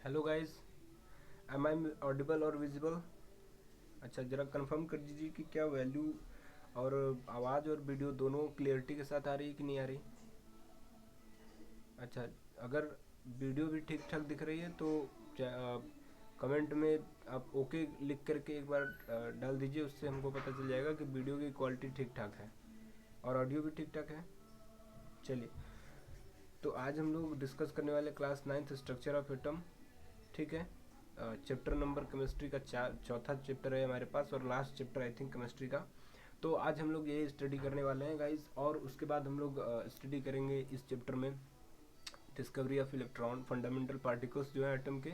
Hello guys, am I audible और visible? अच्छा, ज़रा कंफर्म कर दीजिए कि क्या वैल्यू और आवाज़ और वीडियो दोनों क्लियरिटी के साथ आ रही है कि नहीं आ रही। अच्छा, अगर वीडियो भी ठीक ठाक दिख रही है तो कमेंट में आप ओके लिख करके एक बार डाल दीजिए। उससे हमको पता चल जाएगा कि वीडियो की क्वालिटी ठीक ठाक है और ऑडियो भी ठीक ठाक है। चलिए, तो आज हम लोग डिस्कस करने वाले class 9th structure of atom. ठीक है। चैप्टर नंबर केमिस्ट्री का चौथा चैप्टर है हमारे पास और last chapter I think chemistry का। तो आज हम लोग ये स्टडी करने वाले हैं गाइस, और उसके बाद हम लोग स्टडी करेंगे इस चैप्टर में discovery of electron, fundamental particles जो है एटम के।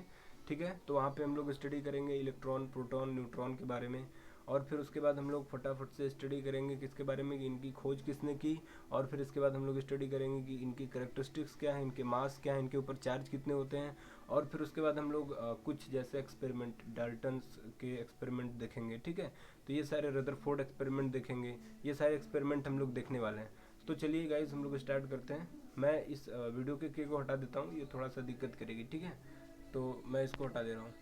ठीक है, तो वहाँ पे हम लोग स्टडी करेंगे इलेक्ट्रॉन, प्रोटॉन, न्यूट्रॉन के बारे में। और फिर उसके बाद हम लोग फटाफट से स्टडी करेंगे किसके बारे में, इनकी खोज किसने की। और फिर इसके बाद हम लोग स्टडी करेंगे कि इनकी करेक्टरिस्टिक्स क्या है, इनके मास क्या है, इनके ऊपर चार्ज कितने होते हैं। और फिर उसके बाद हम लोग कुछ जैसे एक्सपेरिमेंट, डाल्टन्स के एक्सपेरिमेंट देखेंगे। ठीक है, तो ये सारे रदरफोर्ड एक्सपेरिमेंट देखेंगे। ये सारे एक्सपेरिमेंट हम लोग देखने वाले हैं। तो चलिए गाइज, हम लोग स्टार्ट करते हैं। मैं इस वीडियो के को हटा देता हूँ, ये थोड़ा सा दिक्कत करेगी। ठीक है, तो मैं इसको हटा दे रहा हूँ।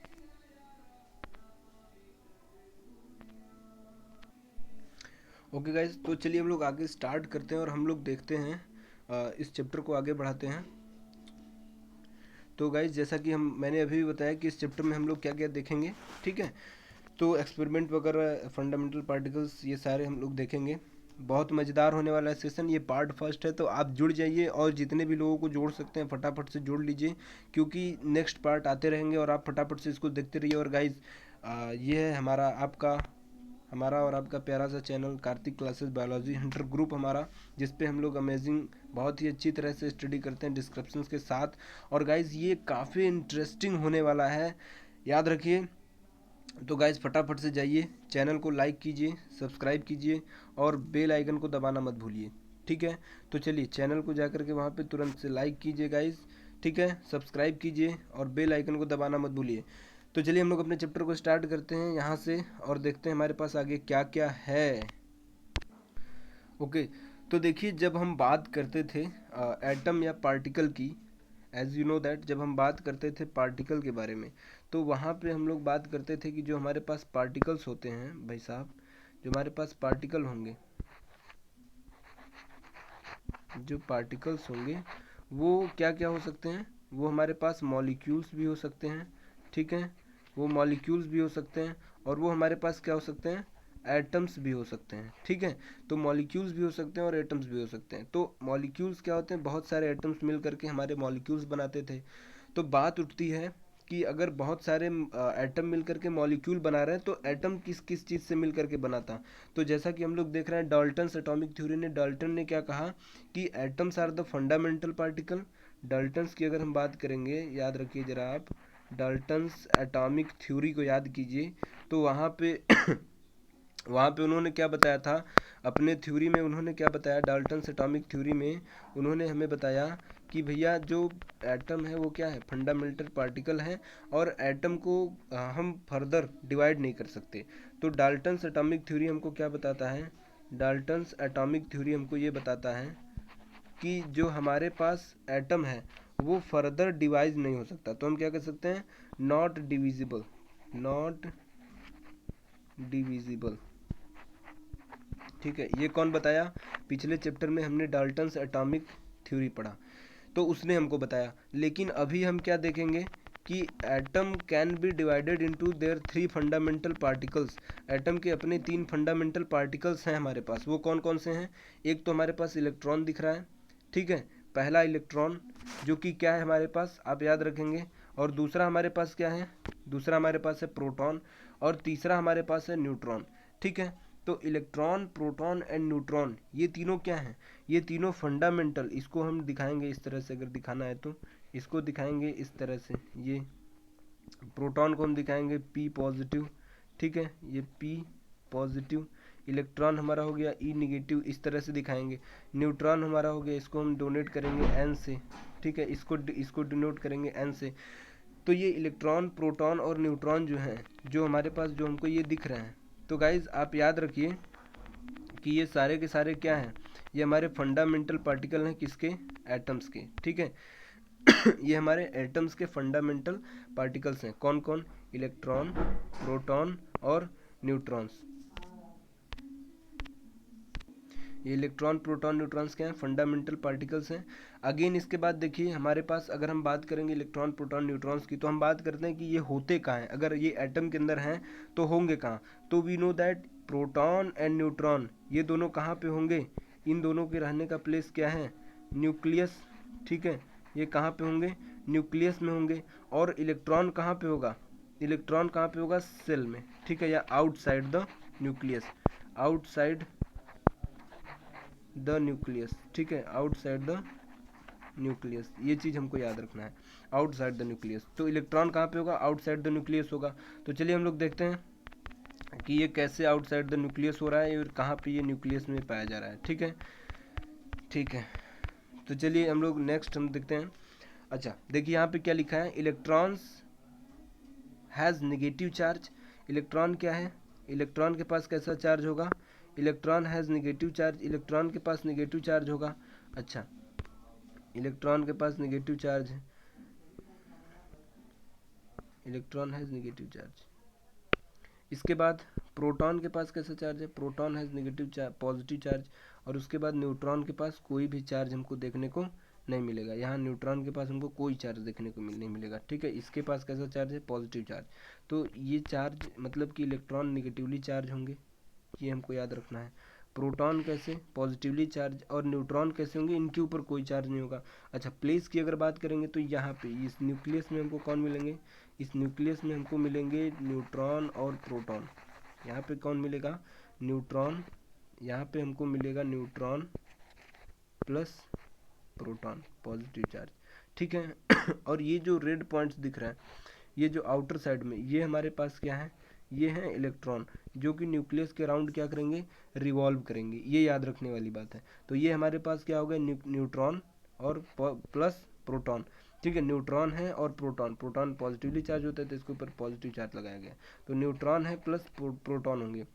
ओके गाइज, तो चलिए हम लोग आगे स्टार्ट करते हैं और हम लोग देखते हैं इस चैप्टर को आगे बढ़ाते हैं। तो गाइज, जैसा कि मैंने अभी भी बताया कि इस चैप्टर में हम लोग क्या क्या देखेंगे। ठीक है, तो एक्सपेरिमेंट वगैरह, फंडामेंटल पार्टिकल्स, ये सारे हम लोग देखेंगे। बहुत मज़ेदार होने वाला है सेशन। ये पार्ट फर्स्ट है, तो आप जुड़ जाइए और जितने भी लोगों को जोड़ सकते हैं फटाफट से जोड़ लीजिए, क्योंकि नेक्स्ट पार्ट आते रहेंगे और आप फटाफट से इसको देखते रहिए। और गाइज, ये है हमारा और आपका प्यारा सा channel Kartik classes biology Hunter group हमारा, जिस पे हम लोग अमेजिंग बहुत ही अच्छी तरह से स्टडी करते हैं डिस्क्रिप्शंस के साथ। और गाइज, ये काफ़ी इंटरेस्टिंग होने वाला है, याद रखिए। तो गाइज, फटाफट से जाइए, चैनल को लाइक कीजिए, सब्सक्राइब कीजिए और बेल आइकन को दबाना मत भूलिए। ठीक है, तो चलिए चैनल को जाकर के वहाँ पे तुरंत से लाइक कीजिए गाइज। ठीक है, सब्सक्राइब कीजिए और बेल आइकन को दबाना मत भूलिए। तो चलिए हम लोग अपने चैप्टर को स्टार्ट करते हैं यहाँ से और देखते हैं हमारे पास आगे क्या क्या है। ओके, तो देखिए, जब हम बात करते थे एटम या पार्टिकल की, एज यू नो दैट, जब हम बात करते थे पार्टिकल के बारे में, तो वहाँ पे हम लोग बात करते थे कि जो हमारे पास पार्टिकल्स होते हैं भाई साहब, जो हमारे पास पार्टिकल होंगे, जो पार्टिकल्स होंगे वो क्या क्या हो सकते हैं। वो हमारे पास मॉलिक्यूल्स भी हो सकते हैं। ठीक है, वो मॉलिक्यूल्स भी हो सकते हैं और वो हमारे पास क्या हो सकते हैं, एटम्स भी हो सकते हैं। ठीक है, तो मॉलिक्यूल्स भी हो सकते हैं और एटम्स भी हो सकते हैं। तो मॉलिक्यूल्स क्या होते हैं, बहुत सारे एटम्स मिल करके हमारे मॉलिक्यूल्स बनाते थे। तो बात उठती है कि अगर बहुत सारे एटम मिल करके मॉलिक्यूल बना रहे हैं, तो एटम किस किस चीज़ से मिल करके बनाता। तो जैसा कि हम लोग देख रहे हैं, डाल्टन्स एटॉमिक थ्योरी ने, डाल्टन ने क्या कहा कि atoms are the fundamental particle. Dalton's की अगर हम बात करेंगे, याद रखिए ज़रा आप, डाल्टन्स एटॉमिक थ्योरी को याद कीजिए। तो वहाँ पे वहाँ पे उन्होंने क्या बताया था, अपने थ्योरी में उन्होंने क्या बताया, डाल्टन्स एटॉमिक थ्योरी में उन्होंने हमें बताया कि भैया जो एटम है वो क्या है, फंडामेंटल पार्टिकल है और एटम को हम फर्दर डिवाइड नहीं कर सकते। तो डाल्टन्स एटॉमिक थ्योरी हमको क्या बताता है, डाल्टन्स एटॉमिक थ्योरी हमको ये बताता है कि जो हमारे पास एटम है वो फर्दर डिवाइड नहीं हो सकता। तो हम क्या कर सकते हैं, नॉट डिविजिबल, नॉट डिविजिबल। ठीक है, ये कौन बताया, पिछले चैप्टर में हमने डाल्टन्स एटॉमिक थ्योरी पढ़ा, तो उसने हमको बताया। लेकिन अभी हम क्या देखेंगे कि atom can be divided into their three fundamental particles. Atom के अपने तीन फंडामेंटल पार्टिकल्स हैं हमारे पास। वो कौन कौन से हैं, एक तो हमारे पास इलेक्ट्रॉन दिख रहा है। ठीक है, पहला इलेक्ट्रॉन, जो कि क्या है हमारे पास, आप याद रखेंगे। और दूसरा हमारे पास क्या है, दूसरा हमारे पास है प्रोटॉन और तीसरा हमारे पास है न्यूट्रॉन। ठीक है, तो इलेक्ट्रॉन, प्रोटॉन एंड न्यूट्रॉन, ये तीनों क्या हैं, ये तीनों फंडामेंटल। इसको हम दिखाएंगे इस तरह से, अगर दिखाना है तो इसको दिखाएंगे इस तरह से। ये प्रोटॉन को हम दिखाएंगे पी पॉजिटिव। ठीक है, ये पी पॉजिटिव। इलेक्ट्रॉन हमारा हो गया ई निगेटिव, इस तरह से दिखाएंगे। न्यूट्रॉन हमारा हो गया, इसको हम डोनेट करेंगे एन से। ठीक है, इसको डिनोट करेंगे एन से। तो ये इलेक्ट्रॉन, प्रोटॉन और न्यूट्रॉन जो हैं, जो हमारे पास जो हमको ये दिख रहे हैं, तो गाइज आप याद रखिए कि ये सारे के सारे क्या हैं, ये हमारे फंडामेंटल पार्टिकल हैं, किसके, एटम्स के। ठीक है, ये हमारे एटम्स के फंडामेंटल पार्टिकल्स हैं। कौन कौन? इलेक्ट्रॉन, प्रोटॉन और न्यूट्रॉन्स। ये इलेक्ट्रॉन, प्रोटॉन, न्यूट्रॉन्स क्या हैं? फंडामेंटल पार्टिकल्स हैं। अगेन इसके बाद देखिए हमारे पास, अगर हम बात करेंगे इलेक्ट्रॉन, प्रोटॉन, न्यूट्रॉन्स की, तो हम बात करते हैं कि ये होते कहाँ हैं। अगर ये एटम के अंदर हैं तो होंगे कहाँ? तो we know that proton and neutron ये दोनों कहाँ पे होंगे? इन दोनों के रहने का प्लेस क्या है? न्यूक्लियस। ठीक है, ये कहाँ पे होंगे? न्यूक्लियस में होंगे। और इलेक्ट्रॉन कहाँ पे होगा? इलेक्ट्रॉन कहाँ पे होगा? सेल में। ठीक है, या outside the nucleus, outside the nucleus. ठीक है, आउटसाइड द न्यूक्लियस, ये चीज़ हमको याद रखना है, आउटसाइड द न्यूक्लियस। तो इलेक्ट्रॉन कहाँ पे होगा? आउटसाइड द न्यूक्लियस होगा। तो चलिए हम लोग देखते हैं कि ये कैसे आउटसाइड द न्यूक्लियस हो रहा है और कहाँ पे ये न्यूक्लियस में पाया जा रहा है। ठीक है, ठीक है। तो चलिए हम लोग नेक्स्ट हम देखते हैं। अच्छा देखिए यहाँ पे क्या लिखा है? Electrons has negative charge. Electron क्या है? इलेक्ट्रॉन के पास कैसा चार्ज होगा? Electron has negative charge, electron के पास नेगेटिव चार्ज होगा। अच्छा, इलेक्ट्रॉन के पास नेगेटिव चार्ज है, इलेक्ट्रॉन हैज़ नेगेटिव चार्ज। इसके बाद प्रोटॉन के पास कैसा चार्ज है? Proton has negative charge, positive charge. और उसके बाद न्यूट्रॉन के पास कोई भी चार्ज हमको देखने को नहीं मिलेगा। यहाँ न्यूट्रॉन के पास हमको कोई चार्ज देखने को नहीं मिलेगा। ठीक है, इसके पास कैसा चार्ज है? Positive charge. तो ये चार्ज मतलब कि इलेक्ट्रॉन निगेटिवली चार्ज होंगे, ये हमको याद रखना है। प्रोटॉन कैसे? Positively charge. और न्यूट्रॉन कैसे होंगे? इनके ऊपर कोई चार्ज नहीं होगा। अच्छा, प्लेस की अगर बात करेंगे तो यहाँ पे इस न्यूक्लियस में हमको कौन मिलेंगे? इस न्यूक्लियस में हमको मिलेंगे न्यूट्रॉन और प्रोटॉन। यहाँ पे कौन मिलेगा? न्यूट्रॉन। यहाँ पे हमको मिलेगा neutron plus proton, positive charge. ठीक है। और ये जो रेड पॉइंट्स दिख रहा है, ये जो आउटर साइड में, ये हमारे पास क्या है? ये हैं इलेक्ट्रॉन, जो कि न्यूक्लियस के अराउंड क्या करेंगे? रिवॉल्व करेंगे। ये याद रखने वाली बात है। तो ये हमारे पास क्या हो गया? न्यूट्रॉन और प्लस प्रोटॉन। ठीक है, न्यूट्रॉन है और प्रोटॉन, प्रोटॉन पॉजिटिवली चार्ज होता है तो इसके ऊपर पॉजिटिव चार्ज लगाया गया। तो न्यूट्रॉन है प्लस प्रोटॉन होंगे।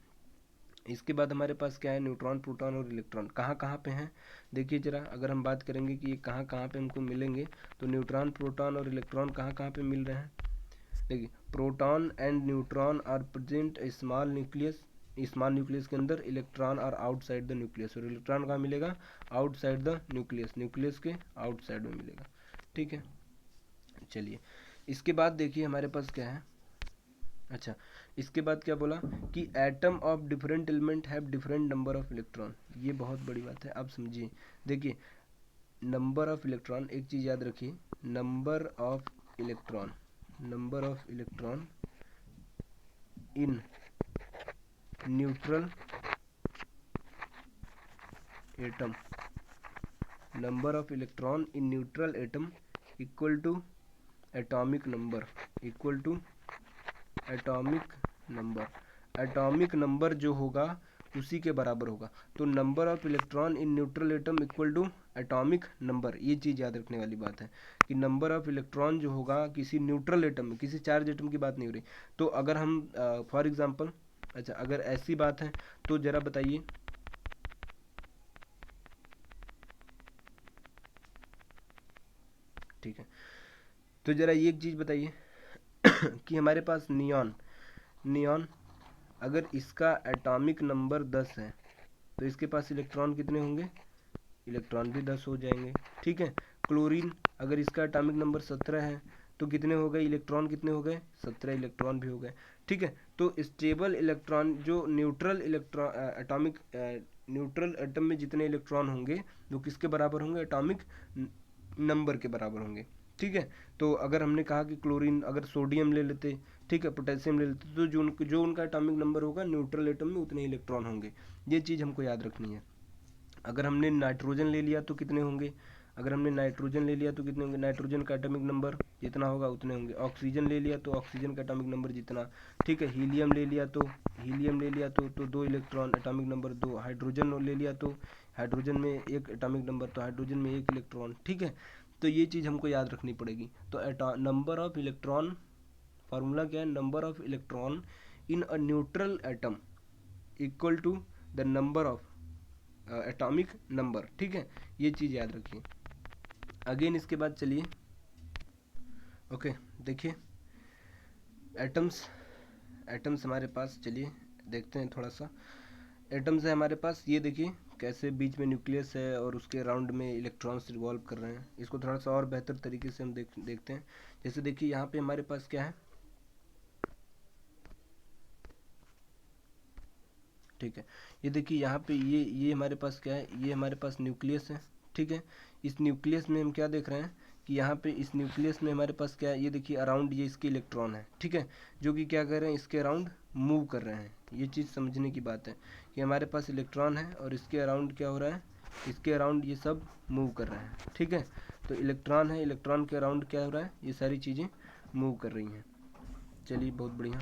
इसके बाद हमारे पास क्या है? न्यूट्रॉन, प्रोटॉन और इलेक्ट्रॉन कहाँ कहाँ पे हैं? देखिए जरा, अगर हम बात करेंगे कि ये कहाँ कहाँ पे हमको मिलेंगे, तो न्यूट्रॉन, प्रोटॉन और इलेक्ट्रॉन कहाँ कहाँ पे मिल रहे हैं? देखिए, proton and neutron are present small nucleus, small nucleus के अंदर। Electron are outside the nucleus, और इलेक्ट्रॉन कहाँ मिलेगा? आउटसाइड द न्यूक्लियस, न्यूक्लियस के आउटसाइड में मिलेगा। ठीक है, चलिए इसके बाद देखिए हमारे पास क्या है। अच्छा, इसके बाद क्या बोला कि atom of different element have different number of electron. ये बहुत बड़ी बात है, आप समझिए। देखिए, नंबर ऑफ इलेक्ट्रॉन, एक चीज़ याद रखिए, number of electron, number of electron in neutral atom, number of electron in neutral atom equal to atomic number, equal to atomic number. Atomic number जो होगा उसी के बराबर होगा। तो number of electron in neutral atom equal to atomic number. ये चीज़ याद रखने वाली बात है कि नंबर ऑफ इलेक्ट्रॉन जो होगा किसी न्यूट्रल एटम में, किसी चार्ज एटम की बात नहीं हो रही। तो अगर हम फॉर एग्जांपल, अच्छा अगर ऐसी बात है तो ज़रा बताइए, ठीक है, तो ज़रा ये एक चीज़ बताइए कि हमारे पास नियॉन, नियॉन अगर इसका एटॉमिक नंबर 10 है तो इसके पास इलेक्ट्रॉन कितने होंगे? इलेक्ट्रॉन भी 10 हो जाएंगे। ठीक है, क्लोरीन अगर इसका एटॉमिक नंबर 17 है तो कितने हो गए? इलेक्ट्रॉन कितने हो गए? 17 इलेक्ट्रॉन भी हो गए। ठीक है, तो स्टेबल इलेक्ट्रॉन जो neutral electron atomic neutral atom में जितने इलेक्ट्रॉन होंगे वो किसके बराबर होंगे? एटॉमिक नंबर के बराबर होंगे। ठीक है, तो अगर हमने कहा कि क्लोरीन, अगर सोडियम ले लेते, ठीक है, पोटेशियम ले लेते, तो जो उनका एटॉमिक नंबर होगा न्यूट्रल एटम में उतने इलेक्ट्रॉन होंगे। ये चीज़ हमको याद रखनी है। अगर हमने नाइट्रोजन ले लिया तो कितने होंगे? अगर हमने नाइट्रोजन ले लिया तो कितने होंगे? नाइट्रोजन का एटॉमिक नंबर जितना होगा उतने होंगे। ऑक्सीजन ले लिया तो ऑक्सीजन का एटॉमिक नंबर जितना। ठीक है, हीलियम ले लिया तो, हीलियम ले लिया तो 2 इलेक्ट्रॉन, एटॉमिक नंबर 2। हाइड्रोजन ले लिया तो हाइड्रोजन में 1 एटॉमिक नंबर, तो हाइड्रोजन में 1 इलेक्ट्रॉन। ठीक है, तो ये चीज़ हमको याद रखनी पड़ेगी। तो नंबर ऑफ इलेक्ट्रॉन, फार्मूला क्या है? Number of electron in a neutral atom equal to the number of atomic number. ठीक है, ये चीज़ याद रखिए। अगेन इसके बाद चलिए ओके, देखिए एटम्स, एटम्स हमारे पास, चलिए देखते हैं थोड़ा सा। एटम्स है हमारे पास, ये देखिए कैसे बीच में न्यूक्लियस है और उसके अराउंड में इलेक्ट्रॉन्स रिवॉल्व कर रहे हैं। इसको थोड़ा सा और बेहतर तरीके से हम देखते हैं। जैसे देखिए यहाँ पे हमारे पास क्या है, ठीक है, ये देखिए यहाँ पे ये हमारे पास क्या है, ये हमारे पास न्यूक्लियस है, ठीक है। इस न्यूक्लियस में हम क्या देख रहे हैं कि यहाँ पे इस न्यूक्लियस में हमारे पास क्या है, ये देखिए अराउंड ये इसके इलेक्ट्रॉन है, ठीक है, जो कि क्या कर रहे हैं, इसके अराउंड मूव कर रहे हैं। ये चीज़ समझने की बात है कि हमारे पास इलेक्ट्रॉन है और इसके अराउंड क्या हो रहा है, इसके अराउंड ये सब मूव कर रहे हैं, ठीक है। तो इलेक्ट्रॉन है, इलेक्ट्रॉन के अराउंड क्या हो रहा है, ये सारी चीज़ें मूव कर रही हैं। चलिए बहुत बढ़िया।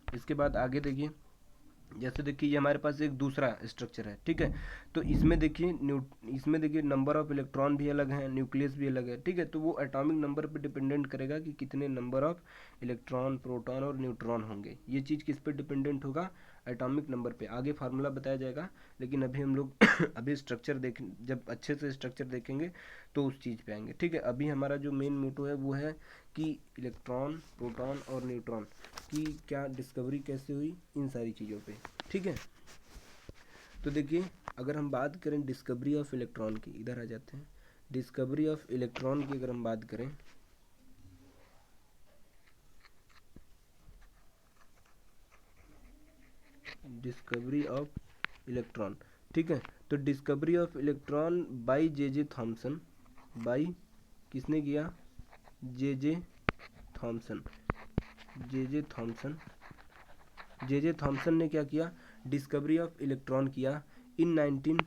इसके बाद आगे देखिए, जैसे देखिए ये हमारे पास एक दूसरा स्ट्रक्चर है, ठीक है। तो इसमें देखिए नंबर ऑफ इलेक्ट्रॉन भी अलग है, न्यूक्लियस भी अलग है, ठीक है। तो वो एटॉमिक नंबर पे डिपेंडेंट करेगा कि कितने नंबर ऑफ इलेक्ट्रॉन, प्रोटॉन और न्यूट्रॉन होंगे। ये चीज़ किस पे डिपेंडेंट होगा, एटॉमिक नंबर पे। आगे फार्मूला बताया जाएगा, लेकिन अभी हम लोग अभी स्ट्रक्चर देख, जब अच्छे से स्ट्रक्चर देखेंगे तो उस चीज़ पे आएंगे, ठीक है। अभी हमारा जो मेन मोटो है वो है कि इलेक्ट्रॉन, प्रोटॉन और न्यूट्रॉन की क्या डिस्कवरी कैसे हुई, इन सारी चीज़ों पे, ठीक है। तो देखिए अगर हम बात करें डिस्कवरी ऑफ इलेक्ट्रॉन की, इधर आ जाते हैं। डिस्कवरी ऑफ इलेक्ट्रॉन की अगर हम बात करें, डिस्कवरी ऑफ इलेक्ट्रॉन, ठीक है। तो discovery of electron by J Thomson, by किसने किया, J Thomson. J Thomson, J Thomson ने क्या किया, डिस्कवरी ऑफ इलेक्ट्रॉन किया इन 19,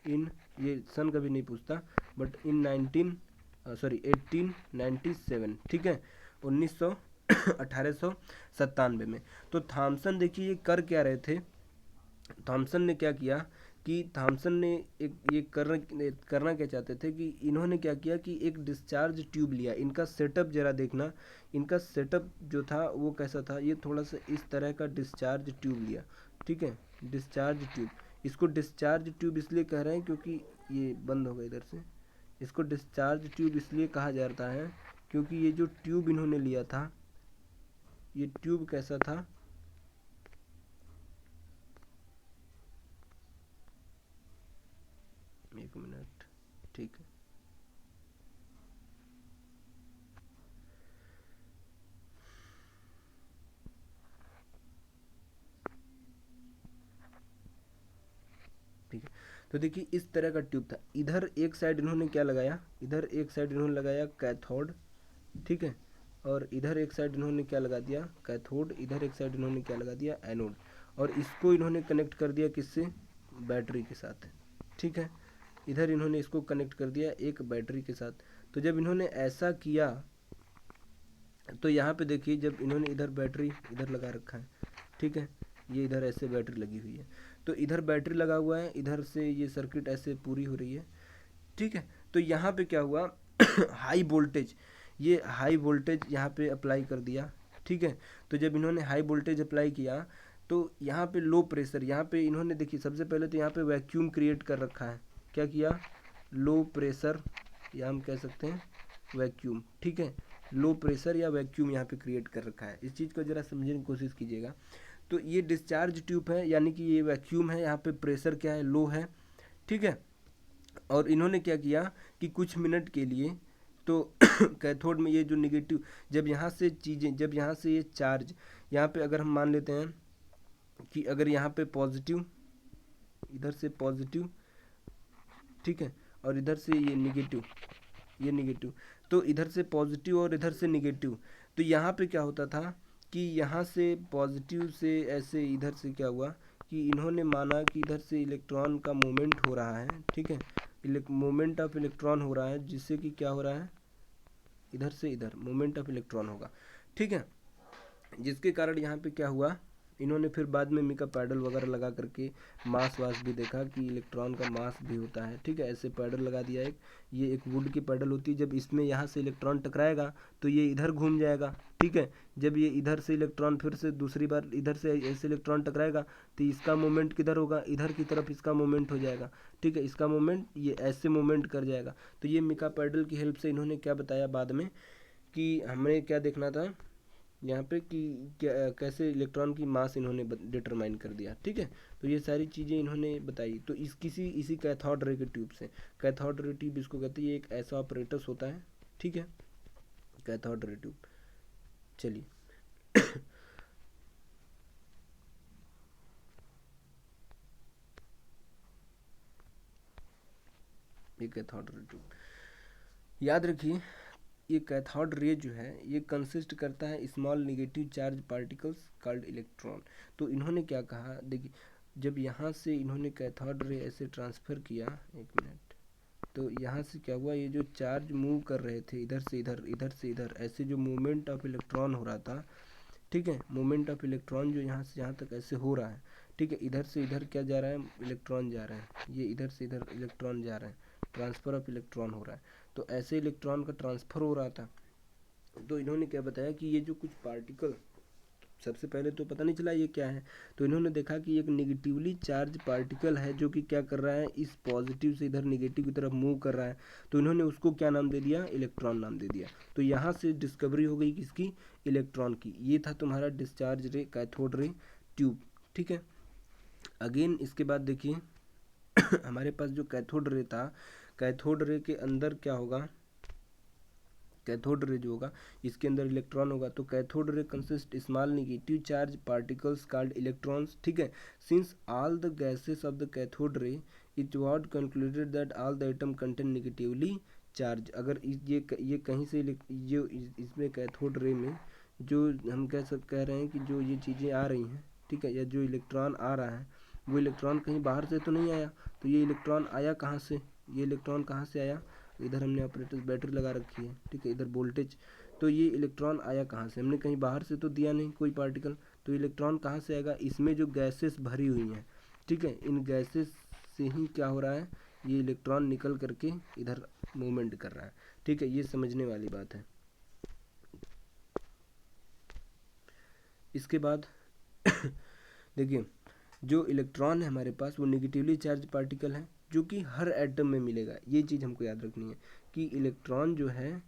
इन, ये सन कभी नहीं पूछता, बट इन 1897, ठीक है, 1897 में। तो थॉमसन देखिए ये कर क्या रहे थे, थॉमसन ने क्या किया कि थॉमसन ने एक ये करना क्या चाहते थे कि इन्होंने क्या किया कि एक डिस्चार्ज ट्यूब लिया। इनका सेटअप जरा देखना, इनका सेटअप जो था वो कैसा था, ये थोड़ा सा इस तरह का डिस्चार्ज ट्यूब लिया, ठीक है, डिस्चार्ज ट्यूब। इसको डिस्चार्ज ट्यूब इसलिए कह रहे हैं क्योंकि ये बंद हो गया इधर से। इसको डिस्चार्ज ट्यूब इसलिए कहा जाता है क्योंकि ये जो ट्यूब इन्होंने लिया था, ये ट्यूब कैसा था, एक मिनट, ठीक है, ठीक है। तो देखिए इस तरह का ट्यूब था। इधर एक साइड इन्होंने क्या लगाया, इधर एक साइड इन्होंने लगाया कैथोड, ठीक है, और इधर एक साइड इन्होंने क्या लगा दिया, कैथोड, इधर एक साइड इन्होंने क्या लगा दिया, एनोड। और इसको इन्होंने कनेक्ट कर दिया किससे, बैटरी के साथ, ठीक है। इधर इन्होंने इसको कनेक्ट कर दिया एक बैटरी के साथ। तो जब इन्होंने ऐसा किया तो यहाँ पे देखिए जब इन्होंने इधर बैटरी इधर लगा रखा है, ठीक है, ये इधर ऐसे बैटरी लगी हुई है, तो इधर बैटरी लगा हुआ है, इधर से ये सर्किट ऐसे पूरी हो रही है, ठीक है। तो यहाँ पे क्या हुआ हाई वोल्टेज, ये हाई वोल्टेज यहाँ पे अप्लाई कर दिया, ठीक है। तो जब इन्होंने हाई वोल्टेज अप्लाई किया तो यहाँ पे लो प्रेशर, यहाँ पे इन्होंने देखिए सबसे पहले तो यहाँ पे वैक्यूम क्रिएट कर रखा है, क्या किया, लो प्रेशर, या हम कह सकते हैं वैक्यूम, ठीक है, लो प्रेशर या वैक्यूम यहाँ पे क्रिएट कर रखा है। इस चीज़ को ज़रा समझने की कोशिश कीजिएगा। तो ये डिस्चार्ज ट्यूब है, यानी कि ये वैक्यूम है, यहाँ पे प्रेशर क्या है, लो है, ठीक है। और इन्होंने क्या किया कि कुछ मिनट के लिए तो कैथोड में ये जो निगेटिव, जब यहाँ से चीज़ें, जब यहाँ से ये चार्ज, यहाँ पे अगर हम मान लेते हैं कि अगर यहाँ पे पॉजिटिव, इधर से पॉजिटिव, ठीक है, और इधर से ये निगेटिव, ये निगेटिव, तो इधर से पॉजिटिव और इधर से निगेटिव, तो यहाँ पे क्या होता था कि यहाँ से पॉजिटिव से ऐसे इधर से क्या हुआ कि इन्होंने माना कि इधर से इलेक्ट्रॉन का मूवमेंट हो रहा है, ठीक है, मूवमेंट ऑफ इलेक्ट्रॉन हो रहा है, जिससे कि क्या हो रहा है, इधर से इधर मूवमेंट ऑफ इलेक्ट्रॉन होगा, ठीक है। जिसके कारण यहाँ पे क्या हुआ, इन्होंने फिर बाद में मिका पैडल वगैरह लगा करके मास वास भी देखा कि इलेक्ट्रॉन का मास भी होता है, ठीक है, ऐसे पैडल लगा दिया एक, ये एक वुड की पैडल होती है, जब इसमें यहाँ से इलेक्ट्रॉन टकराएगा तो ये इधर घूम जाएगा, ठीक है। जब ये इधर से इलेक्ट्रॉन फिर से दूसरी बार इधर से ऐसे इलेक्ट्रॉन टकराएगा तो इसका मूवमेंट किधर होगा, इधर की तरफ इसका मूवमेंट हो जाएगा, ठीक है, इसका मूवमेंट ये ऐसे मूवमेंट कर जाएगा। तो ये मिका पैडल की हेल्प से इन्होंने क्या बताया बाद में कि हमें क्या देखना था यहाँ पे कि क्या कैसे इलेक्ट्रॉन की मास इन्होंने डिटरमाइन कर दिया। ठीक है, तो ये सारी चीज़ें इन्होंने बताई। तो इसी कैथोड रे के ट्यूब से, कैथोड रे ट्यूब इसको कहते हैं, ये एक ऐसा ऑपरेटस होता है। ठीक है, कैथोड रे ट्यूब। चलिए ये कैथोड रे ट्यूब, याद रखिए ये कैथोड रे जो है ये कंसिस्ट करता है small negative charge particles called electron. तो इन्होंने क्या कहा, देखिए जब यहाँ से इन्होंने कैथोड रे ऐसे ट्रांसफ़र किया, एक मिनट, तो यहाँ से क्या हुआ, ये जो चार्ज मूव कर रहे थे इधर से इधर, इधर से इधर, ऐसे जो मूवमेंट ऑफ इलेक्ट्रॉन हो रहा था, ठीक है, मूवमेंट ऑफ इलेक्ट्रॉन जो यहाँ से यहाँ तक ऐसे हो रहा है, ठीक है, इधर से इधर क्या जा रहा है, इलेक्ट्रॉन जा रहे हैं, ये इधर से इधर इलेक्ट्रॉन जा रहे हैं, ट्रांसफ़र ऑफ इलेक्ट्रॉन हो रहा है। तो ऐसे इलेक्ट्रॉन का ट्रांसफ़र हो रहा था। तो इन्होंने क्या बताया कि ये जो कुछ पार्टिकल, सबसे पहले तो पता नहीं चला ये क्या है, तो इन्होंने देखा कि एक निगेटिवली चार्ज पार्टिकल है जो कि क्या कर रहा है, इस पॉजिटिव से इधर निगेटिव की तरफ मूव कर रहा है। तो इन्होंने उसको क्या नाम दे दिया, इलेक्ट्रॉन नाम दे दिया। तो यहाँ से डिस्कवरी हो गई किसकी, इलेक्ट्रॉन की। ये था तुम्हारा डिस्चार्ज रे, कैथोड रे ट्यूब। ठीक है, अगेन इसके बाद देखिए हमारे पास जो कैथोड रे था, कैथोड रे के अंदर क्या होगा, कैथोड रे जो होगा इसके अंदर इलेक्ट्रॉन होगा। तो cathode ray consist small negative charge particles called electrons. ठीक है, since all the gases of the cathode ray it was concluded that all the atom contain negatively charge. अगर ये कहीं से जो इसमें कैथोड रे में जो हम कह रहे हैं कि जो ये चीज़ें आ रही हैं, ठीक है, या जो इलेक्ट्रॉन आ रहा है वो इलेक्ट्रॉन कहीं बाहर से तो नहीं आया। तो ये इलेक्ट्रॉन आया कहाँ से, ये इलेक्ट्रॉन कहाँ से आया, इधर हमने ऑपरेटर बैटरी लगा रखी है, ठीक है, इधर वोल्टेज। तो ये इलेक्ट्रॉन आया कहाँ से, हमने कहीं बाहर से तो दिया नहीं कोई पार्टिकल। तो इलेक्ट्रॉन कहाँ से आएगा, इसमें जो गैसेस भरी हुई हैं, ठीक है, इन गैसेस से ही क्या हो रहा है, ये इलेक्ट्रॉन निकल करके इधर मूवमेंट कर रहा है। ठीक है, ये समझने वाली बात है। इसके बाद देखिए जो इलेक्ट्रॉन है हमारे पास वो नेगेटिवली चार्ज पार्टिकल है जो कि हर एटम में मिलेगा। ये चीज़ हमको याद रखनी है कि इलेक्ट्रॉन जो है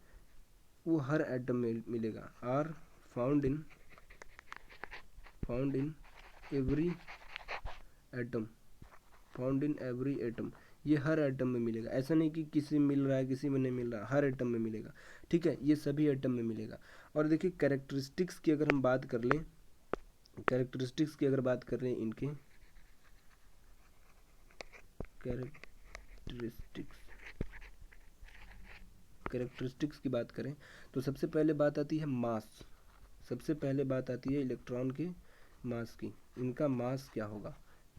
वो हर एटम में मिलेगा। Are found in every atom, found in every atom, ये हर एटम में मिलेगा। ऐसा नहीं कि किसी में मिल रहा है किसी में नहीं मिल रहा, हर एटम में मिलेगा। ठीक है, ये सभी एटम में मिलेगा। और देखिए कैरेक्टरिस्टिक्स की अगर हम बात कर लें, कैरेक्टरिस्टिक्स की अगर बात कर रहे हैं इनके कैरेक्टरिस्टिक्स की बात करें तो सबसे पहले बात आती है मास। सबसे पहले बात आती है इलेक्ट्रॉन के मास की, इनका मास क्या होगा।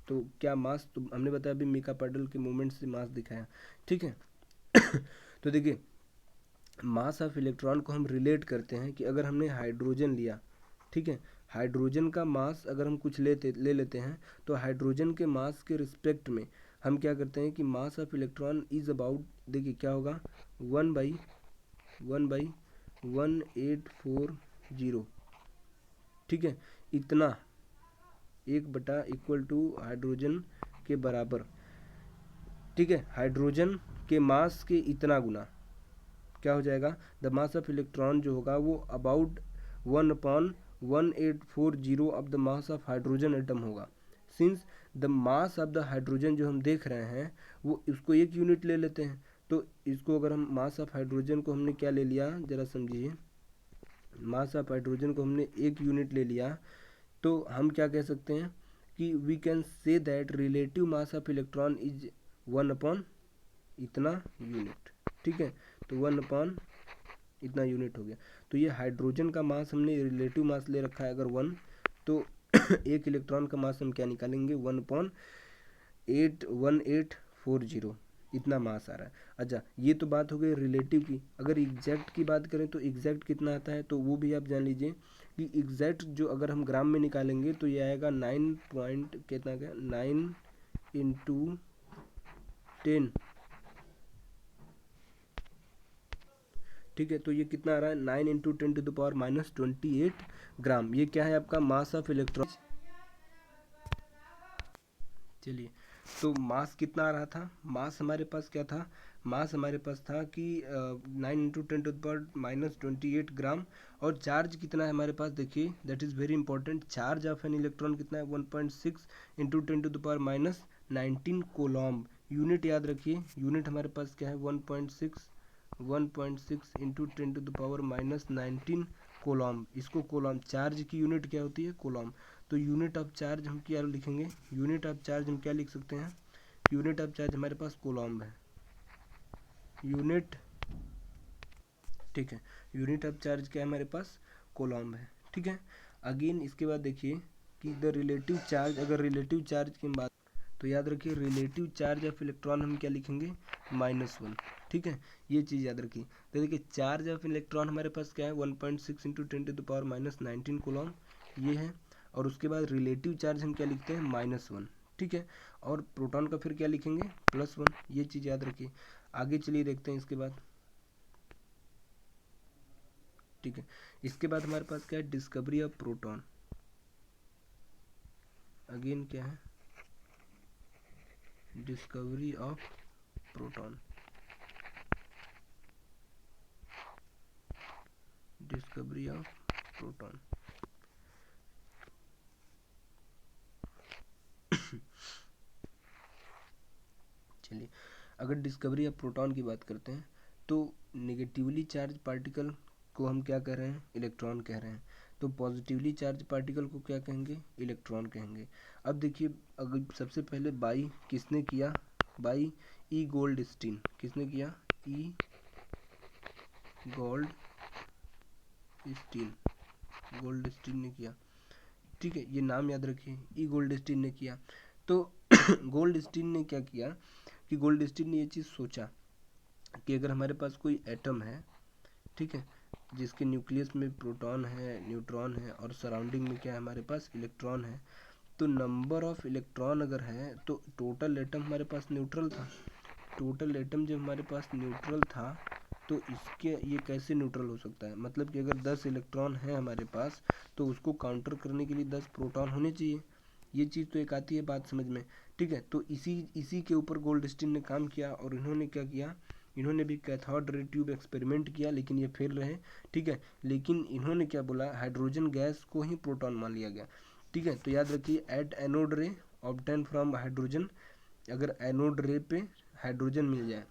तो क्या मास, तो हमने बताया अभी मीका पैडल के मूवमेंट से मास दिखाया। ठीक है तो देखिए मास ऑफ इलेक्ट्रॉन को हम रिलेट करते हैं कि अगर हमने हाइड्रोजन लिया, ठीक है, हाइड्रोजन का मास अगर हम कुछ ले लेते हैं तो हाइड्रोजन के मास के रिस्पेक्ट में हम क्या करते हैं कि मास ऑफ इलेक्ट्रॉन इज अबाउट, देखिए क्या होगा, 1/1840। ठीक है, इतना 1/= हाइड्रोजन के बराबर। ठीक है, हाइड्रोजन के मास के इतना गुना क्या हो जाएगा, द मास ऑफ इलेक्ट्रॉन जो होगा वो about 1/1840 of the mass of hydrogen atom होगा। Since the mass of the hydrogen जो हम देख रहे हैं वो इसको एक यूनिट ले लेते हैं। तो इसको अगर हम मास ऑफ हाइड्रोजन को हमने क्या ले लिया, जरा समझिए, मास ऑफ हाइड्रोजन को हमने एक यूनिट ले लिया तो हम क्या कह सकते हैं कि we can say that relative mass of electron is 1/ इतना यूनिट। ठीक है, तो 1/ इतना यूनिट हो गया। तो ये हाइड्रोजन का मास हमने रिलेटिव मास ले रखा है अगर 1, तो एक इलेक्ट्रॉन का मास हम क्या निकालेंगे, 1/1840 इतना मास आ रहा है। अच्छा, ये तो बात हो गई रिलेटिव की। अगर एग्जैक्ट की बात करें तो एग्जैक्ट कितना आता है, तो वो भी आप जान लीजिए कि एग्जैक्ट जो अगर हम ग्राम में निकालेंगे तो ये आएगा 9 पॉइंट कितना का 9 × 10। ठीक है, तो ये कितना आ रहा है, 9 × 10⁻⁻28 ग्राम। ये क्या है आपका मास ऑफ इलेक्ट्रॉन। चलिए, तो मास कितना आ रहा था, मास हमारे पास क्या था, मास हमारे पास था कि 9 × 10⁻⁻28 ग्राम, और चार्ज कितना है हमारे पास, देखिए that is very important, charge of an electron कितना है 1.6 × 10⁻⁻19 कोलॉम्ब। यूनिट याद रखिए, यूनिट हमारे पास क्या है 1.6 × 10⁻⁻19 कोलॉम्ब। इसको कोलॉम्ब, चार्ज की यूनिट क्या होती है, कोलॉम्ब। तो यूनिट ऑफ चार्ज हम क्या लिखेंगे, यूनिट ऑफ चार्ज हम क्या लिख सकते हैं, यूनिट ऑफ चार्ज हमारे पास कोलॉम्ब है, यूनिट, ठीक है, यूनिट ऑफ चार्ज क्या है हमारे पास, कोलॉम्ब है, ठीक है। अगेन इसके बाद देखिए कि द रिलेटिव चार्ज, अगर रिलेटिव चार्ज की बात, तो याद रखिए रिलेटिव चार्ज ऑफ इलेक्ट्रॉन हम क्या लिखेंगे, -1, ठीक है, ये चीज़ याद रखिए। तो देखिए चार्ज ऑफ इलेक्ट्रॉन हमारे पास क्या है 1.6 × 10⁻⁻19 कोलॉम्ब, ये है, और उसके बाद रिलेटिव चार्ज हम क्या लिखते हैं -1, ठीक है, और प्रोटॉन का फिर क्या लिखेंगे +1, ये चीज़ याद रखिए। आगे चलिए देखते हैं इसके बाद, ठीक है। इसके बाद हमारे पास क्या है, डिस्कवरी ऑफ प्रोटॉन। अगेन क्या है, discovery of proton, discovery of proton. चलिए अगर डिस्कवरी ऑफ प्रोटॉन की बात करते हैं, तो नेगेटिवली चार्ज पार्टिकल को हम क्या कह रहे हैं, इलेक्ट्रॉन कह रहे हैं। तो पॉजिटिवली चार्ज पार्टिकल को क्या कहेंगे, इलेक्ट्रॉन कहेंगे। अब देखिए अगर सबसे पहले बाई किसने किया, बाई ई गोल्डस्टीन, किसने किया, ई गोल्डस्टीन, गोल्डस्टीन ने किया, ठीक है, ये नाम याद रखिए, ई गोल्डस्टीन ने किया। तो गोल्डस्टीन ने क्या किया कि गोल्डस्टीन ने ये चीज़ सोचा कि अगर हमारे पास कोई एटम है, ठीक है, जिसके न्यूक्लियस में प्रोटॉन है, न्यूट्रॉन है, और सराउंडिंग में क्या है हमारे पास, इलेक्ट्रॉन है, तो नंबर ऑफ इलेक्ट्रॉन अगर है तो टोटल एटम हमारे पास न्यूट्रल था, टोटल एटम जब हमारे पास न्यूट्रल था, तो इसके ये कैसे न्यूट्रल हो सकता है, मतलब कि अगर 10 इलेक्ट्रॉन है हमारे पास, तो उसको काउंटर करने के लिए 10 प्रोटॉन होने चाहिए। ये चीज़ तो एक आती है बात समझ में, ठीक है। तो इसी के ऊपर गोल्डस्टीन ने काम किया, और इन्होंने क्या किया, इन्होंने भी कैथोड रे ट्यूब एक्सपेरिमेंट किया, लेकिन ये फेल रहे, ठीक है। लेकिन इन्होंने क्या बोला, हाइड्रोजन गैस को ही प्रोटॉन मान लिया गया, ठीक है। तो याद रखिए एट एनोड रे ऑब्टेन फ्रॉम हाइड्रोजन, अगर एनोड रे पे हाइड्रोजन मिल जाए,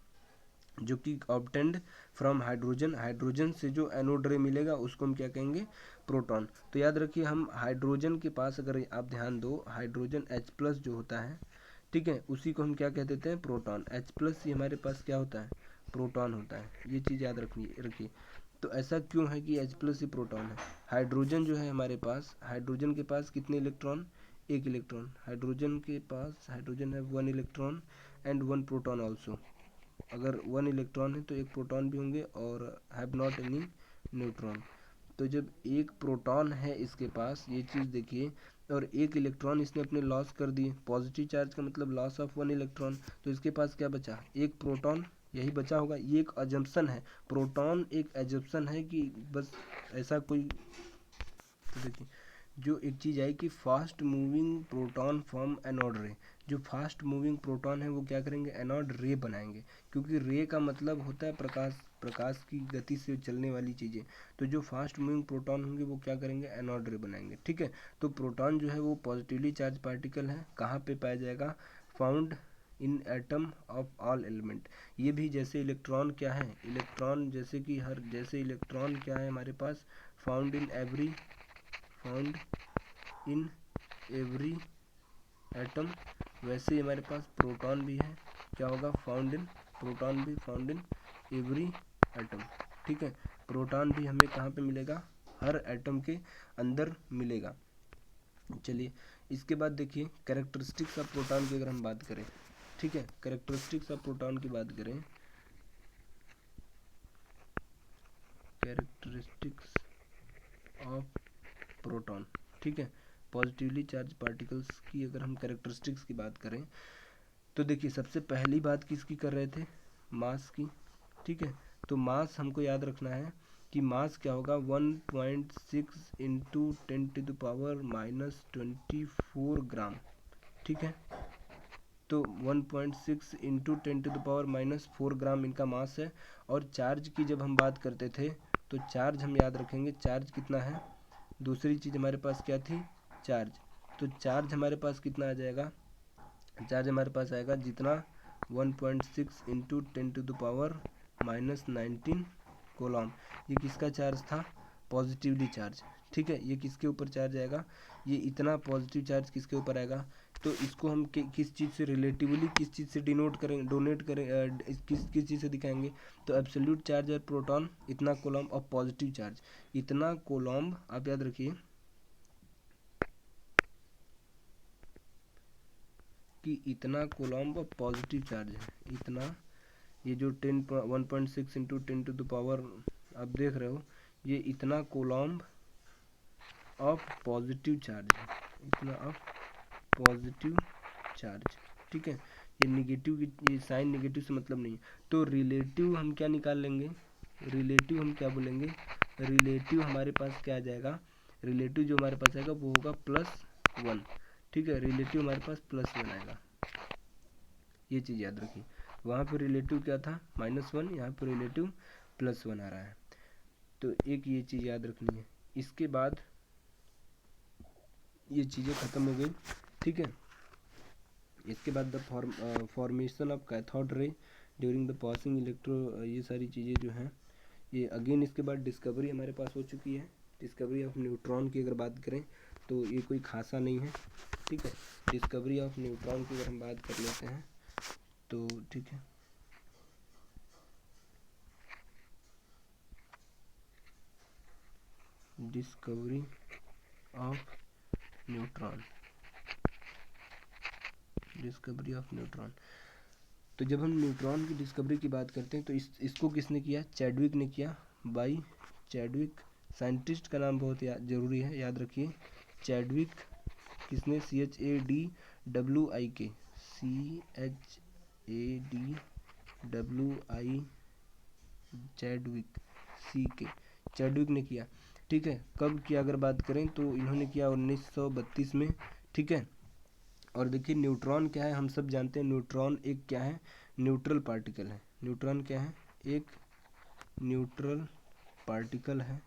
जो कि ऑब्टेंड फ्रॉम हाइड्रोजन, हाइड्रोजन से जो एनोड रे मिलेगा उसको हम क्या कहेंगे, प्रोटॉन। तो याद रखिए हम हाइड्रोजन के पास, अगर आप ध्यान दो, हाइड्रोजन H+ जो होता है, ठीक है, उसी को हम क्या कह देते हैं, प्रोटॉन। H+ ही हमारे पास क्या होता है, प्रोटॉन होता है, ये चीज़ याद रखिए। तो ऐसा क्यों है कि H+ ही प्रोटॉन है। हाइड्रोजन जो है हमारे पास, हाइड्रोजन के पास कितने इलेक्ट्रॉन, एक इलेक्ट्रॉन, हाइड्रोजन के पास, हाइड्रोजन है 1 इलेक्ट्रॉन एंड 1 प्रोटॉन ऑल्सो, अगर 1 इलेक्ट्रॉन है तो एक प्रोटॉन भी होंगे, और हैव नॉट एनी न्यूट्रॉन। तो जब एक प्रोटॉन है इसके पास, ये चीज़ देखिए, और एक इलेक्ट्रॉन इसने अपने लॉस कर दिए, पॉजिटिव चार्ज का मतलब लॉस ऑफ 1 इलेक्ट्रॉन, तो इसके पास क्या बचा, एक प्रोटॉन, यही बचा होगा। ये एक अजम्पशन है, प्रोटॉन एक एजम्पशन है कि बस ऐसा कोई, तो देखिए जो एक चीज़ आई कि fast moving proton from anode रे, जो फास्ट मूविंग प्रोटॉन है वो क्या करेंगे, एनोड रे बनाएंगे, क्योंकि रे का मतलब होता है प्रकाश, प्रकाश की गति से चलने वाली चीज़ें। तो जो फास्ट मूविंग प्रोटॉन होंगे वो क्या करेंगे, एनोड रे बनाएंगे, ठीक है। तो प्रोटॉन जो है वो पॉजिटिवली चार्ज पार्टिकल है, कहाँ पे पाया जाएगा, found in atom of all element. ये भी जैसे इलेक्ट्रॉन क्या है, इलेक्ट्रॉन जैसे कि हर, जैसे इलेक्ट्रॉन क्या है हमारे पास, फाउंड इन एवरी एटम, वैसे ही हमारे पास प्रोटॉन भी है, क्या होगा, फाउंड इन, प्रोटॉन भी फाउंड इन एवरी एटम, ठीक है। प्रोटॉन भी हमें कहाँ पे मिलेगा, हर एटम के अंदर मिलेगा। चलिए इसके बाद देखिए कैरेक्टरिस्टिक्स ऑफ प्रोटॉन की अगर हम बात करें, ठीक है, कैरेक्टरिस्टिक्स ऑफ प्रोटॉन की बात करें, कैरेक्टरिस्टिक्स ऑफ प्रोटॉन, ठीक है, पॉजिटिवली चार्ज पार्टिकल्स की अगर हम कैरेक्टरिस्टिक्स की बात करें, तो देखिए सबसे पहली बात किसकी कर रहे थे, मास की, ठीक है। तो मास हमको याद रखना है कि मास क्या होगा, 1.6 × 10⁻⁻24 ग्राम, ठीक है। तो 1.6 इंटू 10⁻⁻⁴ ग्राम इनका मास है। और चार्ज की जब हम बात करते थे तो चार्ज हम याद रखेंगे, चार्ज कितना है, दूसरी चीज़ हमारे पास क्या थी, चार्ज। तो चार्ज हमारे पास कितना आ जाएगा, चार्ज हमारे पास आएगा जितना 1.6 इंटू 10⁻⁻19 कोलॉम। ये किसका चार्ज था, पॉजिटिवली चार्ज। ठीक है, ये किसके ऊपर चार्ज आएगा, ये इतना पॉजिटिव चार्ज किसके ऊपर आएगा। तो इसको हम किस चीज़ से रिलेटिवली, किस चीज़ से डिनोट करेंगे, डोनेट करें, किस चीज़ से दिखाएंगे, तो एब्सोल्यूट चार्ज और प्रोटॉन इतना कोलॉम्ब और पॉजिटिव चार्ज इतना कोलॉम्ब। आप याद रखिए कि इतना कोलॉम्ब और पॉजिटिव चार्ज है, इतना, ये जो 1.6 इंटू 10⁻, आप देख रहे हो, ये इतना कोलॉम्ब ऑफ पॉजिटिव चार्ज है, इतना ऑफ पॉजिटिव चार्ज। ठीक है, ये निगेटिव की, ये साइन निगेटिव से मतलब नहीं है। तो रिलेटिव हम क्या निकाल लेंगे, रिलेटिव हम क्या बोलेंगे, रिलेटिव हमारे पास क्या आ जाएगा, रिलेटिव जो हमारे पास आएगा वो होगा +1। ठीक है, रिलेटिव हमारे पास +1 आएगा, ये चीज़ याद रखिए। वहाँ पे रिलेटिव क्या था, -1, यहाँ पे रिलेटिव +1 आ रहा है। तो एक ये चीज़ याद रखनी है। इसके बाद ये चीज़ें ख़त्म हो गई। ठीक है, इसके बाद the formation of cathode ray during the passing electro, ये सारी चीज़ें जो हैं ये अगेन। इसके बाद डिस्कवरी हमारे पास हो चुकी है, डिस्कवरी ऑफ न्यूट्रॉन की अगर बात करें तो ये कोई खासा नहीं है। ठीक है, डिस्कवरी ऑफ न्यूट्रॉन की अगर हम बात कर लेते हैं तो ठीक है, discovery of neutron, discovery of neutron. तो जब हम न्यूट्रॉन की डिस्कवरी की बात करते हैं तो इसको किसने किया, चैडविक ने किया, बाई चैडविक। साइंटिस्ट का नाम बहुत ज़रूरी है, याद रखिए, चैडविक। किसने, CHADWIK, CHADWI, Chadwick, CK, Chadwick ने किया। ठीक है, कब किया अगर बात करें तो इन्होंने किया 1932 में। ठीक है, और देखिए न्यूट्रॉन क्या है, हम सब जानते हैं न्यूट्रॉन एक क्या है, न्यूट्रल पार्टिकल है। न्यूट्रॉन क्या है, एक न्यूट्रल पार्टिकल है।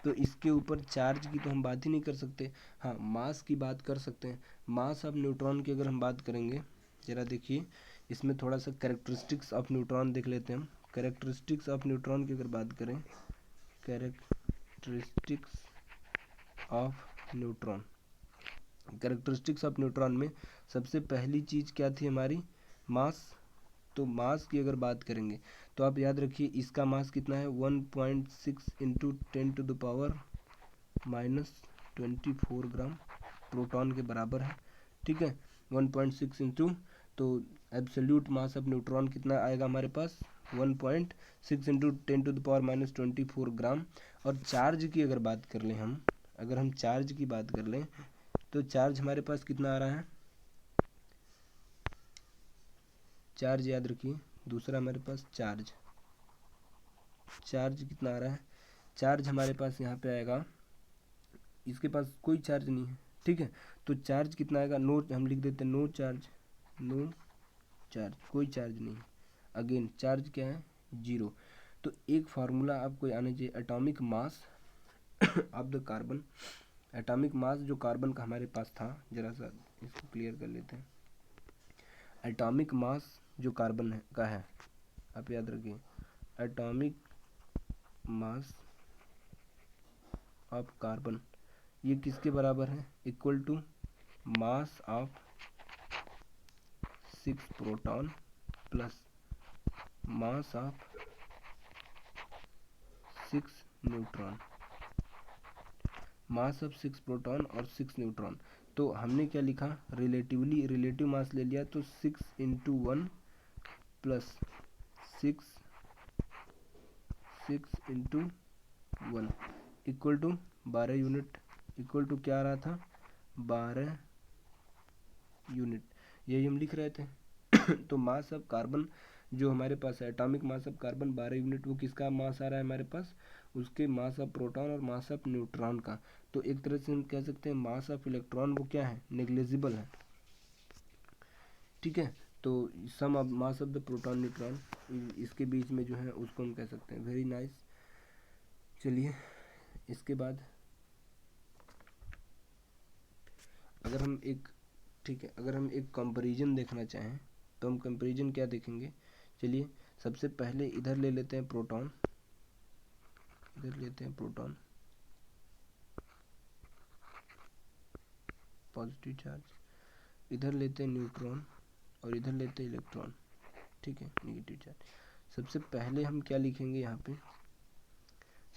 तो इसके ऊपर चार्ज की तो हम बात ही नहीं कर सकते, हाँ मास की बात कर सकते हैं। मास ऑफ न्यूट्रॉन की अगर हम बात करेंगे, जरा देखिए इसमें थोड़ा सा कैरेक्टरिस्टिक्स ऑफ न्यूट्रॉन देख लेते हैं हम। कैरेक्टरिस्टिक्स ऑफ न्यूट्रॉन की अगर बात करें, characteristics of neutron, characteristics of neutron में सबसे पहली चीज़ क्या थी हमारी, मास। तो मास की अगर बात करेंगे तो आप याद रखिए इसका मास कितना है, 1.6 इंटू 10⁻⁻24 ग्राम प्रोटॉन के बराबर है। ठीक है, 1.6 इंटू, तो एब्सोल्यूट मास ऑफ न्यूट्रॉन कितना आएगा हमारे पास, 1.6 इंटू 10⁻⁻24 ग्राम। और चार्ज की अगर बात कर लें हम, अगर हम चार्ज की बात कर लें तो चार्ज हमारे पास कितना आ रहा है, चार्ज याद रखिए, दूसरा हमारे पास चार्ज, चार्ज कितना आ रहा है, चार्ज हमारे पास यहाँ पे आएगा, इसके पास कोई चार्ज नहीं है। ठीक है, तो चार्ज कितना आएगा, नो, हम लिख देते हैं नो चार्ज, नो चार्ज, कोई चार्ज नहीं। अगेन चार्ज क्या है, 0। तो एक फार्मूला आपको आना चाहिए, atomic mass of the carbon, atomic mass जो कार्बन का हमारे पास था, जरा सा इसको क्लियर कर लेते हैं। एटॉमिक मास जो कार्बन है का है, आप याद रखिए, एटॉमिक मास ऑफ कार्बन ये किसके बराबर है, equal to mass of 6 proton plus mass of 6 neutron, mass of 6 proton और 6 न्यूट्रॉन। तो हमने क्या लिखा, रिलेटिवली, रिलेटिव मास ले लिया, तो 6 into 1 plus 6 into 1 equal to 12 unit, equal to क्या आ रहा था, 12 यूनिट, यही हम लिख रहे थे। तो मास ऑफ कार्बन जो हमारे पास है, atomic mass of carbon 12 unit, वो किसका मास आ रहा है हमारे पास, उसके मास ऑफ प्रोटॉन और मास ऑफ न्यूट्रॉन का। तो एक तरह से हम कह सकते हैं मास ऑफ इलेक्ट्रॉन वो क्या है, नेग्लिजिबल है। ठीक है। तो sum of mass of the proton neutron, इसके बीच में जो है उसको हम कह सकते हैं। Very nice. चलिए इसके बाद अगर हम एक, ठीक है, अगर हम एक कंपैरिजन देखना चाहें तो हम कंपैरिजन क्या देखेंगे। चलिए सबसे पहले इधर ले लेते हैं प्रोटॉन, इधर लेते हैं प्रोटॉन पॉजिटिव चार्ज, इधर लेते हैं न्यूट्रॉन और इधर लेते हैं इलेक्ट्रॉन, ठीक है, नेगेटिव चार्ज। सबसे पहले हम क्या लिखेंगे यहाँ पे,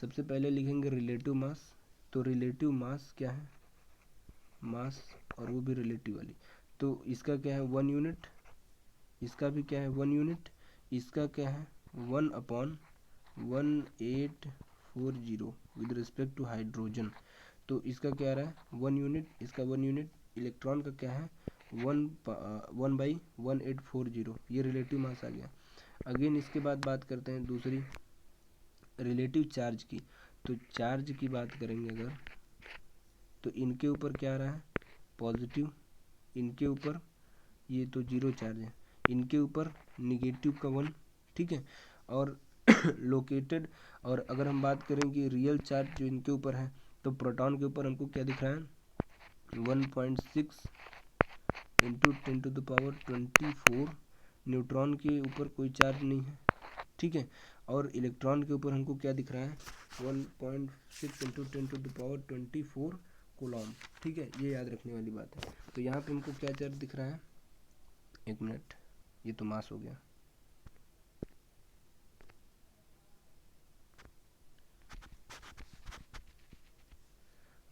सबसे पहले लिखेंगे रिलेटिव मास। तो रिलेटिव मास क्या है, मास, और वो भी रिलेटिव वाली। तो इसका क्या है 1 यूनिट, इसका भी क्या है 1 यूनिट, इसका क्या है 1/1840 विद रिस्पेक्ट टू हाइड्रोजन। तो इसका क्या आ रहा है 1 यूनिट, इसका 1 यूनिट। इलेक्ट्रॉन का क्या है 1/1840, ये रिलेटिव मास आ गया। अगेन इसके बाद बात करते हैं दूसरी रिलेटिव चार्ज की। तो चार्ज की बात करेंगे अगर, तो इनके ऊपर क्या आ रहा है पॉजिटिव, इनके ऊपर ये तो जीरो चार्ज है, इनके ऊपर निगेटिव का 1, ठीक है। और लोकेटेड, और अगर हम बात करें कि रियल चार्ज जो इनके ऊपर है, तो प्रोटॉन के ऊपर हमको क्या दिख रहा है 1.6 इंटू 10⁻²4। न्यूट्रॉन के ऊपर कोई चार्ज नहीं है, ठीक है। और इलेक्ट्रॉन के ऊपर हमको क्या दिख रहा है 1.6 इंटू 10⁻²4 कूलॉम, ठीक है। ये याद रखने वाली बात है। तो यहाँ पे हमको क्या चार्ज दिख रहा है, एक मिनट, ये तो मास हो गया,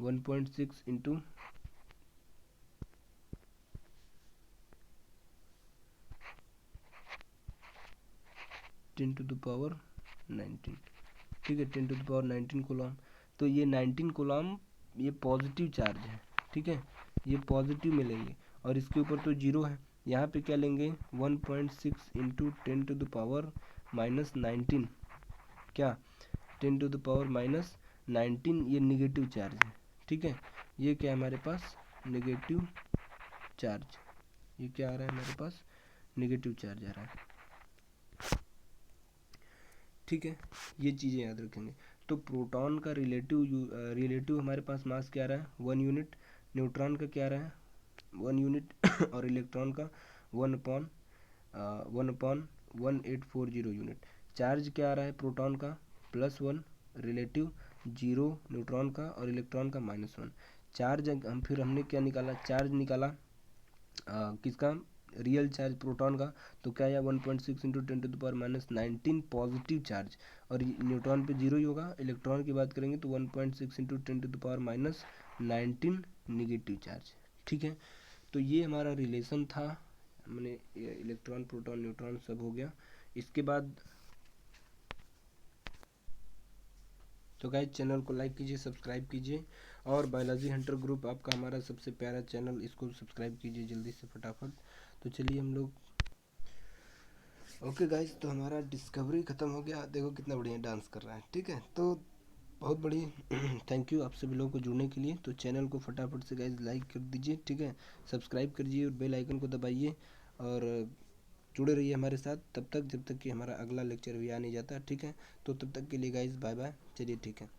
वन पॉइंट सिक्स इंटू 10⁻19, ठीक है, 10⁻19 कूलॉम। तो ये 19 कूलॉम ये पॉजिटिव चार्ज है, ठीक है, ये पॉजिटिव मिलेंगे। और इसके ऊपर तो जीरो है, यहाँ पे क्या लेंगे 1.6 इंटू 10⁻−19, क्या 10⁻−19, ये निगेटिव चार्ज है, ठीक है। ये क्या है हमारे पास निगेटिव चार्ज, ये क्या आ रहा है हमारे पास निगेटिव चार्ज आ रहा है, ठीक है। ये चीज़ें याद रखेंगे। तो प्रोटॉन का रिलेटिव हमारे पास मास क्या आ रहा है 1 यूनिट, न्यूट्रॉन का क्या आ रहा है 1 यूनिट और इलेक्ट्रॉन का 1/1840 यूनिट। चार्ज क्या आ रहा है प्रोटॉन का +1, रिलेटिव 0 न्यूट्रॉन का, और इलेक्ट्रॉन का -1। चार्ज हम फिर हमने क्या निकाला, चार्ज निकाला किसका रियल चार्ज प्रोटॉन का। तो क्या है 1.6 इंटू 10⁻−19 पॉजिटिव चार्ज, और न्यूट्रॉन पे जीरो ही होगा। इलेक्ट्रॉन की बात करेंगे तो 1.6 इंटू 10⁻−19 निगेटिव चार्ज, ठीक है। तो ये हमारा रिलेशन था, मैंने इलेक्ट्रॉन प्रोटॉन न्यूट्रॉन सब हो गया। इसके बाद तो गाइस चैनल को लाइक कीजिए, सब्सक्राइब कीजिए, और बायोलॉजी हंटर ग्रुप आपका हमारा सबसे प्यारा चैनल, इसको सब्सक्राइब कीजिए जल्दी से फटाफट। तो चलिए हम लोग, ओके गाइस, तो हमारा डिस्कवरी ख़त्म हो गया। देखो कितना बढ़िया डांस कर रहा है, ठीक है। तो बहुत बढ़िया थैंक यू आप सभी लोगों को जुड़ने के लिए। तो चैनल को फटाफट से गाइस लाइक कर दीजिए, ठीक है, सब्सक्राइब कर दीजिए और बेल आइकन को दबाइए, और जुड़े रहिए हमारे साथ तब तक जब तक कि हमारा अगला लेक्चर भी आ नहीं जाता, ठीक है। तो तब तक के लिए गाइस बाय बाय, चलिए ठीक है।